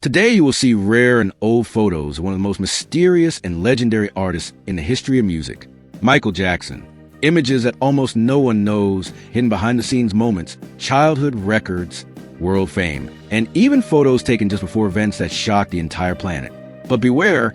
Today you will see rare and old photos of one of the most mysterious and legendary artists in the history of music, Michael Jackson. Images that almost no one knows, hidden behind-the-scenes moments, childhood records, world fame, and even photos taken just before events that shocked the entire planet. But beware,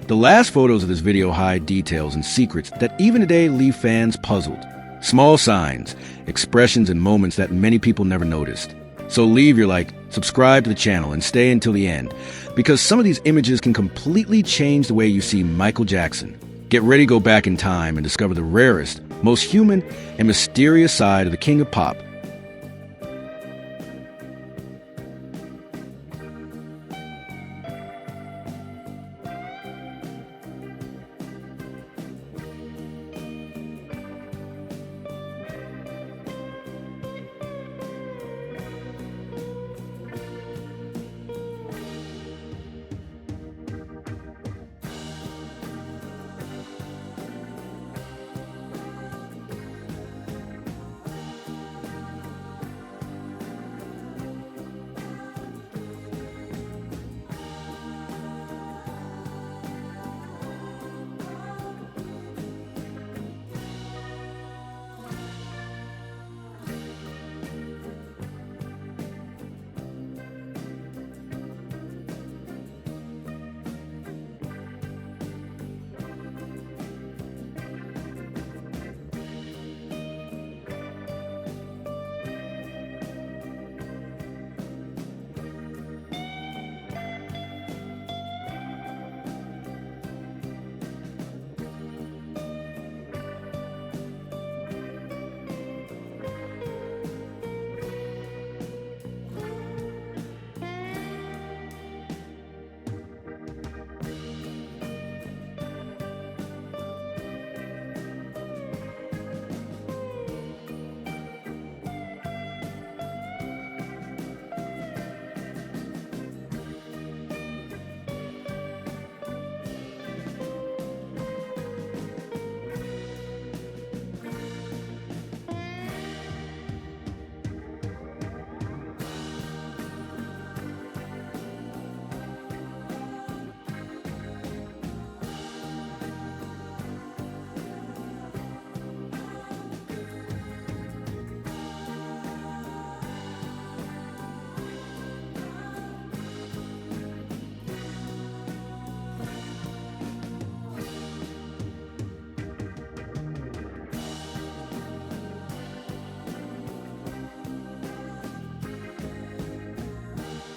the last photos of this video hide details and secrets that even today leave fans puzzled. Small signs, expressions, and moments that many people never noticed. So leave your like, subscribe to the channel, and stay until the end, because some of these images can completely change the way you see Michael Jackson. Get ready to go back in time and discover the rarest, most human, and mysterious side of the King of Pop.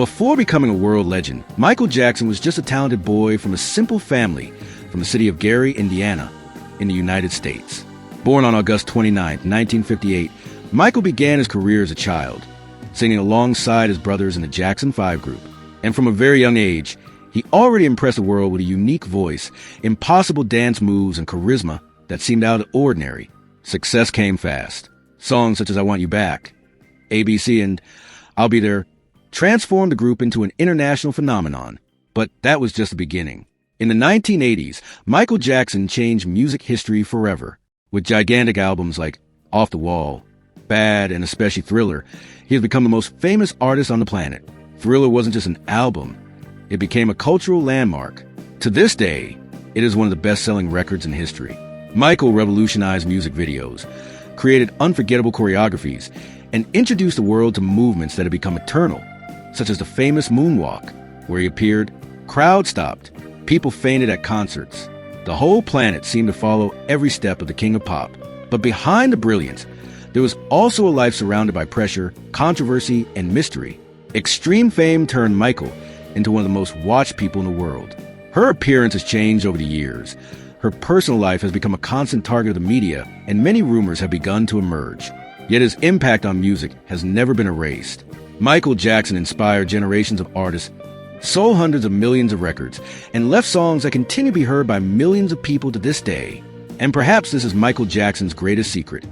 Before becoming a world legend, Michael Jackson was just a talented boy from a simple family from the city of Gary, Indiana, in the United States. Born on August 29, 1958, Michael began his career as a child, singing alongside his brothers in the Jackson 5 group. And from a very young age, he already impressed the world with a unique voice, impossible dance moves, and charisma that seemed out of the ordinary. Success came fast. Songs such as I Want You Back, ABC, and I'll Be There transformed the group into an international phenomenon. But that was just the beginning. In the 1980s, Michael Jackson changed music history forever. With gigantic albums like Off the Wall, Bad, and especially Thriller, he has become the most famous artist on the planet. Thriller wasn't just an album, it became a cultural landmark. To this day, it is one of the best-selling records in history. Michael revolutionized music videos, created unforgettable choreographies, and introduced the world to movements that have become eternal, such as the famous moonwalk, where he appeared, crowds stopped, people fainted at concerts. The whole planet seemed to follow every step of the King of Pop. But behind the brilliance, there was also a life surrounded by pressure, controversy, and mystery. Extreme fame turned Michael into one of the most watched people in the world. Her appearance has changed over the years. Her personal life has become a constant target of the media, and many rumors have begun to emerge. Yet his impact on music has never been erased. Michael Jackson inspired generations of artists, sold hundreds of millions of records, and left songs that continue to be heard by millions of people to this day. And perhaps this is Michael Jackson's greatest secret.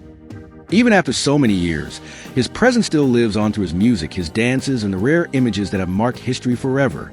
Even after so many years, his presence still lives on through his music, his dances, and the rare images that have marked history forever.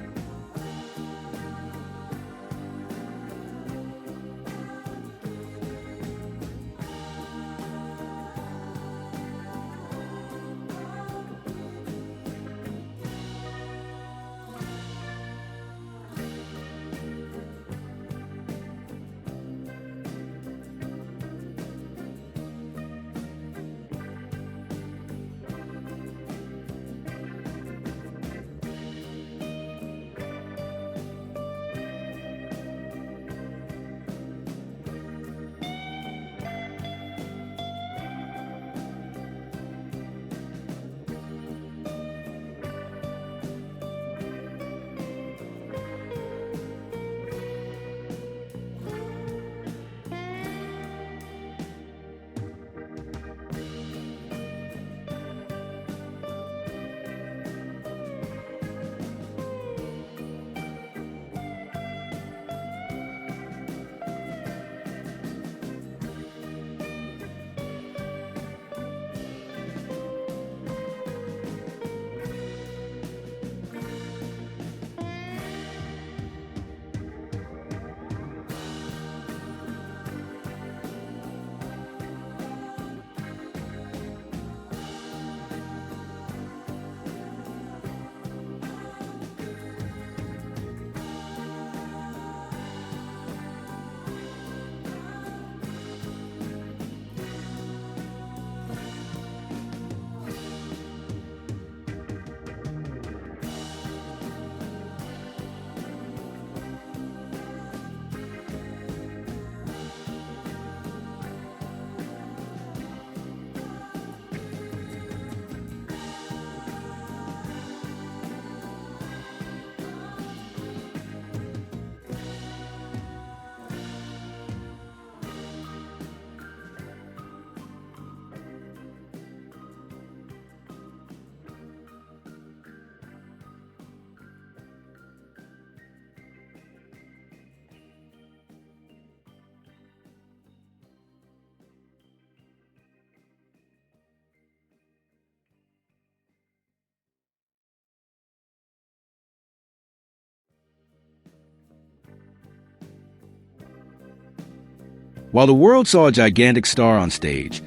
While the world saw a gigantic star on stage,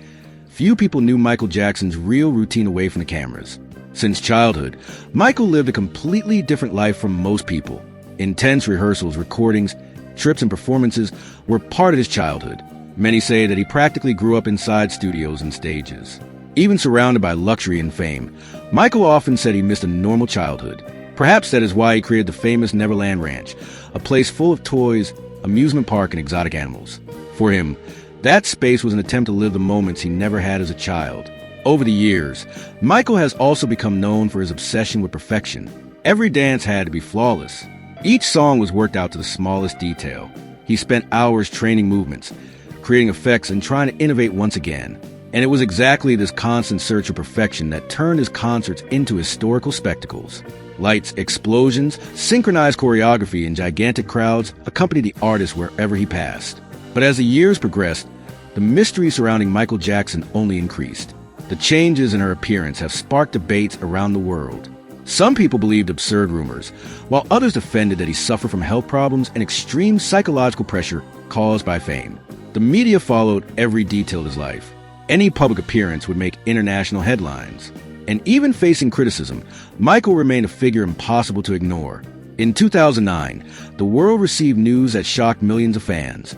few people knew Michael Jackson's real routine away from the cameras. Since childhood, Michael lived a completely different life from most people. Intense rehearsals, recordings, trips, and performances were part of his childhood. Many say that he practically grew up inside studios and stages. Even surrounded by luxury and fame, Michael often said he missed a normal childhood. Perhaps that is why he created the famous Neverland Ranch, a place full of toys, amusement park, and exotic animals. For him, that space was an attempt to live the moments he never had as a child. Over the years, Michael has also become known for his obsession with perfection. Every dance had to be flawless. Each song was worked out to the smallest detail. He spent hours training movements, creating effects, and trying to innovate once again. And it was exactly this constant search for perfection that turned his concerts into historical spectacles. Lights, explosions, synchronized choreography, and gigantic crowds accompanied the artist wherever he passed. But as the years progressed, the mystery surrounding Michael Jackson only increased. The changes in her appearance have sparked debates around the world. Some people believed absurd rumors, while others defended that he suffered from health problems and extreme psychological pressure caused by fame. The media followed every detail of his life. Any public appearance would make international headlines. And even facing criticism, Michael remained a figure impossible to ignore. In 2009, the world received news that shocked millions of fans.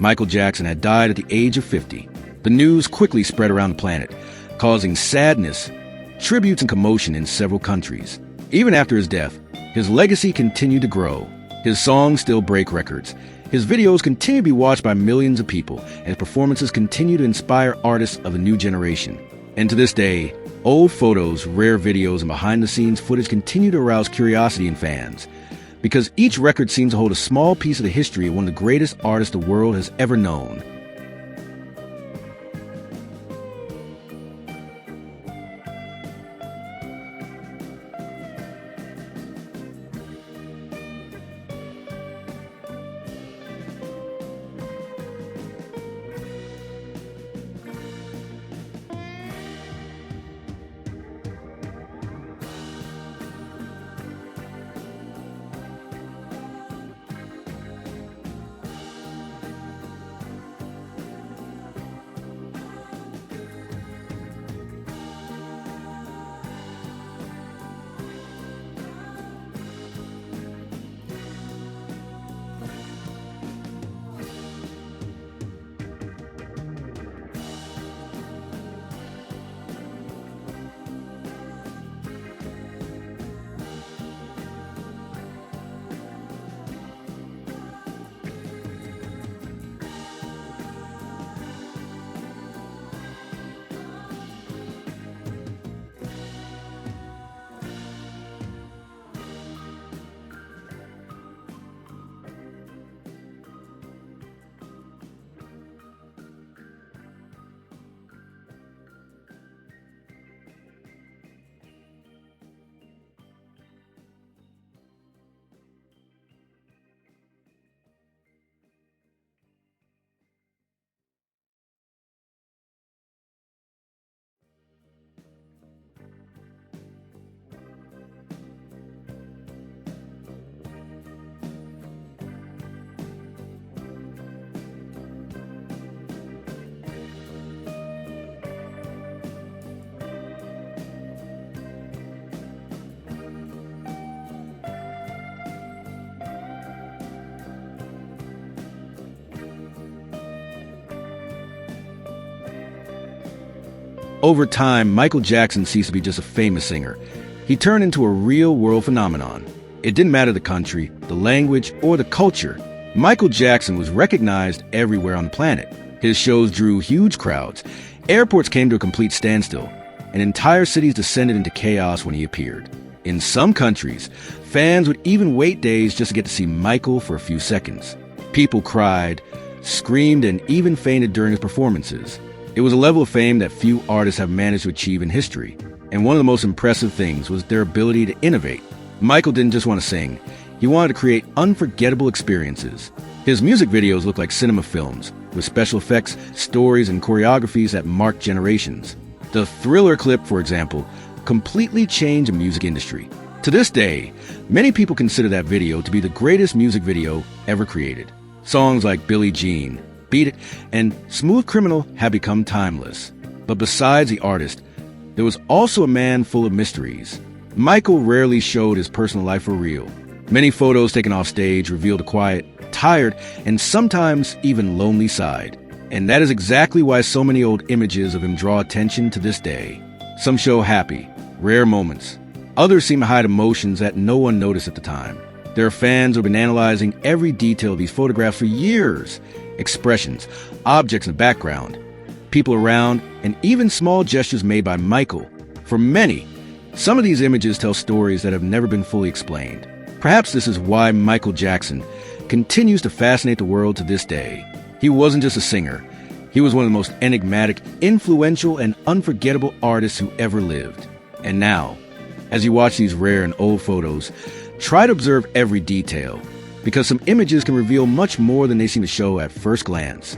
Michael Jackson had died at the age of 50. The news quickly spread around the planet, causing sadness, tributes, and commotion in several countries. Even after his death, his legacy continued to grow. His songs still break records. His videos continue to be watched by millions of people, and his performances continue to inspire artists of a new generation. And to this day, old photos, rare videos, and behind-the-scenes footage continue to arouse curiosity in fans, because each record seems to hold a small piece of the history of one of the greatest artists the world has ever known. Over time, Michael Jackson ceased to be just a famous singer. He turned into a real-world phenomenon. It didn't matter the country, the language, or the culture. Michael Jackson was recognized everywhere on the planet. His shows drew huge crowds. Airports came to a complete standstill, and entire cities descended into chaos when he appeared. In some countries, fans would even wait days just to get to see Michael for a few seconds. People cried, screamed, and even fainted during his performances. It was a level of fame that few artists have managed to achieve in history, and one of the most impressive things was their ability to innovate. Michael didn't just want to sing, he wanted to create unforgettable experiences. His music videos look like cinema films, with special effects, stories, and choreographies that marked generations. The Thriller clip, for example, completely changed the music industry. To this day, many people consider that video to be the greatest music video ever created. Songs like Billie Jean, Beat It, and Smooth Criminal have become timeless. But besides the artist, there was also a man full of mysteries. Michael rarely showed his personal life for real. Many photos taken off stage revealed a quiet, tired, and sometimes even lonely side. And that is exactly why so many old images of him draw attention to this day. Some show happy, rare moments. Others seem to hide emotions that no one noticed at the time. There are fans who have been analyzing every detail of these photographs for years. Expressions, objects in the background, people around, and even small gestures made by Michael. For many, some of these images tell stories that have never been fully explained. Perhaps this is why Michael Jackson continues to fascinate the world to this day. He wasn't just a singer. He was one of the most enigmatic, influential, and unforgettable artists who ever lived. And now, as you watch these rare and old photos, try to observe every detail, because some images can reveal much more than they seem to show at first glance.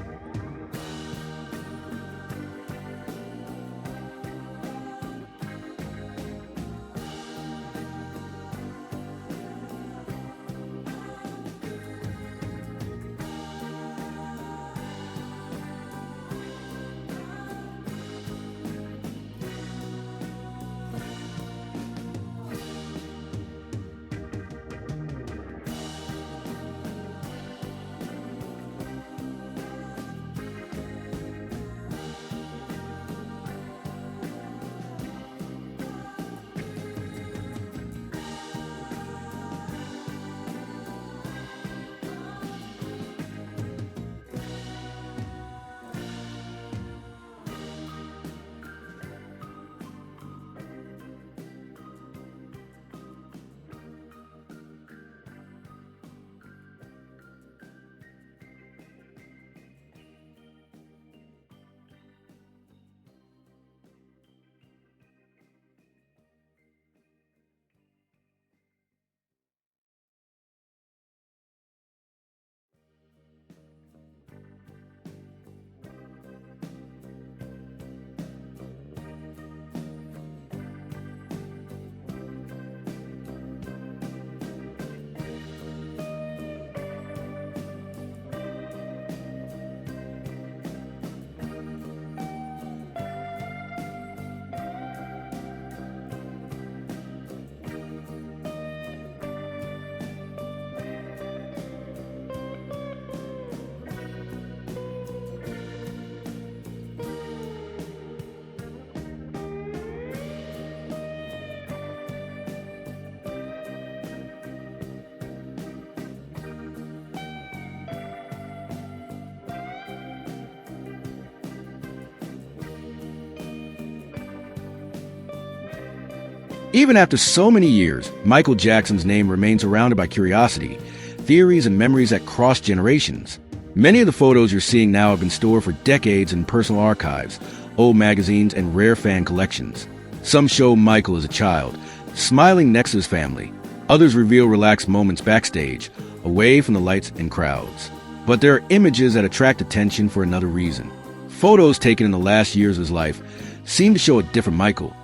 Even after so many years, Michael Jackson's name remains surrounded by curiosity, theories, and memories that cross generations. Many of the photos you're seeing now have been stored for decades in personal archives, old magazines, and rare fan collections. Some show Michael as a child, smiling next to his family. Others reveal relaxed moments backstage, away from the lights and crowds. But there are images that attract attention for another reason. Photos taken in the last years of his life seem to show a different Michael,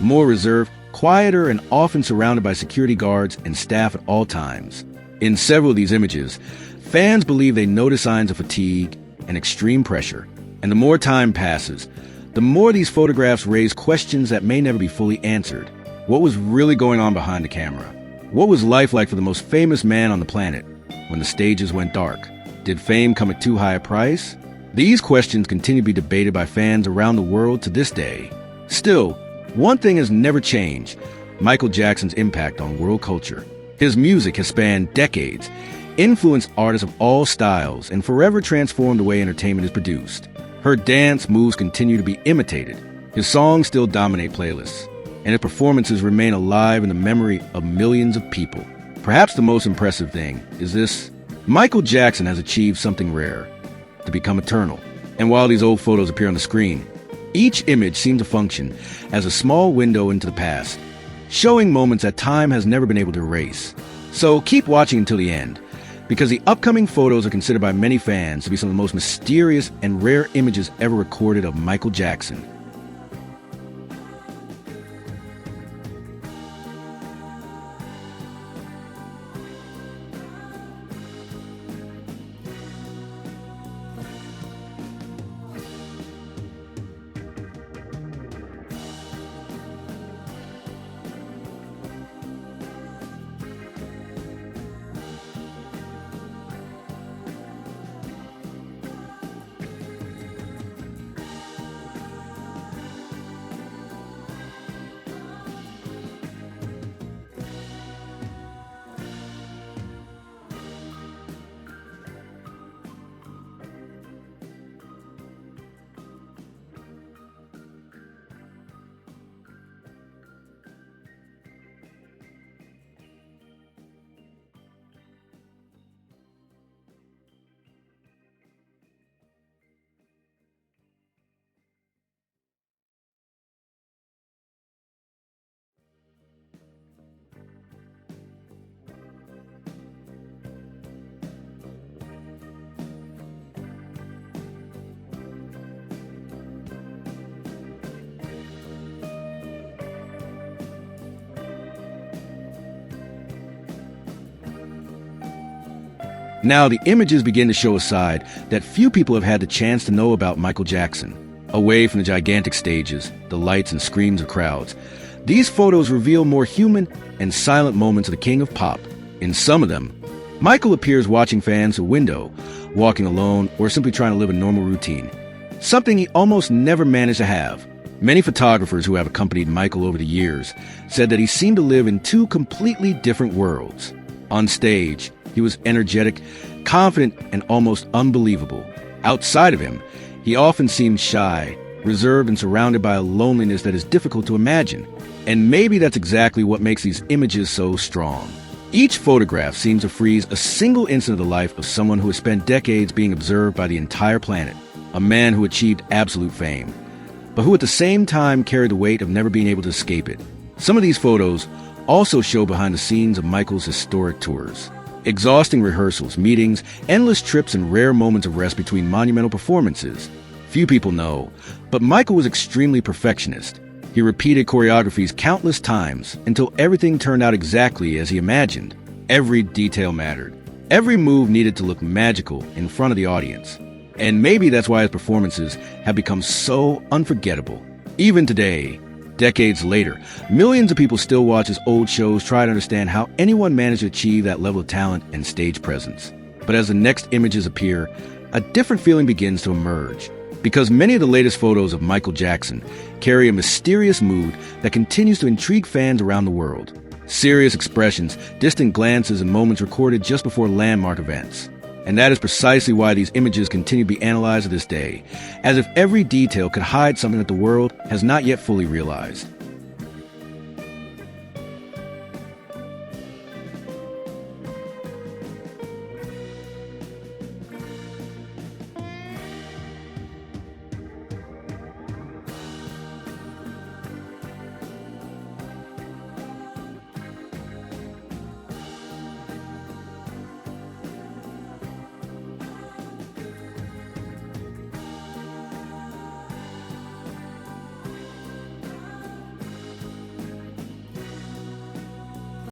more reserved, quieter, and often surrounded by security guards and staff at all times. In several of these images, fans believe they notice signs of fatigue and extreme pressure. And the more time passes, the more these photographs raise questions that may never be fully answered. What was really going on behind the camera? What was life like for the most famous man on the planet when the stages went dark? Did fame come at too high a price? These questions continue to be debated by fans around the world to this day. Still, one thing has never changed: Michael Jackson's impact on world culture. His music has spanned decades, influenced artists of all styles, and forever transformed the way entertainment is produced. Her dance moves continue to be imitated. His songs still dominate playlists, and his performances remain alive in the memory of millions of people. Perhaps the most impressive thing is this: Michael Jackson has achieved something rare, to become eternal. And while these old photos appear on the screen, each image seems to function as a small window into the past, showing moments that time has never been able to erase. So keep watching until the end, because the upcoming photos are considered by many fans to be some of the most mysterious and rare images ever recorded of Michael Jackson. Now, the images begin to show a side that few people have had the chance to know about Michael Jackson. Away from the gigantic stages, the lights and screams of crowds, these photos reveal more human and silent moments of the king of pop. In some of them, Michael appears watching fans through a window, walking alone, or simply trying to live a normal routine, something he almost never managed to have. Many photographers who have accompanied Michael over the years said that he seemed to live in two completely different worlds. On stage, he was energetic, confident, and almost unbelievable. Outside of him, he often seemed shy, reserved, and surrounded by a loneliness that is difficult to imagine. And maybe that's exactly what makes these images so strong. Each photograph seems to freeze a single instant of the life of someone who has spent decades being observed by the entire planet, a man who achieved absolute fame, but who at the same time carried the weight of never being able to escape it. Some of these photos also show behind the scenes of Michael's historic tours. Exhausting rehearsals, meetings, endless trips, and rare moments of rest between monumental performances. Few people know, but Michael was extremely perfectionist. He repeated choreographies countless times until everything turned out exactly as he imagined. Every detail mattered. Every move needed to look magical in front of the audience. And maybe that's why his performances have become so unforgettable. Even today, decades later, millions of people still watch his old shows, try to understand how anyone managed to achieve that level of talent and stage presence. But as the next images appear, a different feeling begins to emerge. Because many of the latest photos of Michael Jackson carry a mysterious mood that continues to intrigue fans around the world. Serious expressions, distant glances, and moments recorded just before landmark events. And that is precisely why these images continue to be analyzed to this day, as if every detail could hide something that the world has not yet fully realized.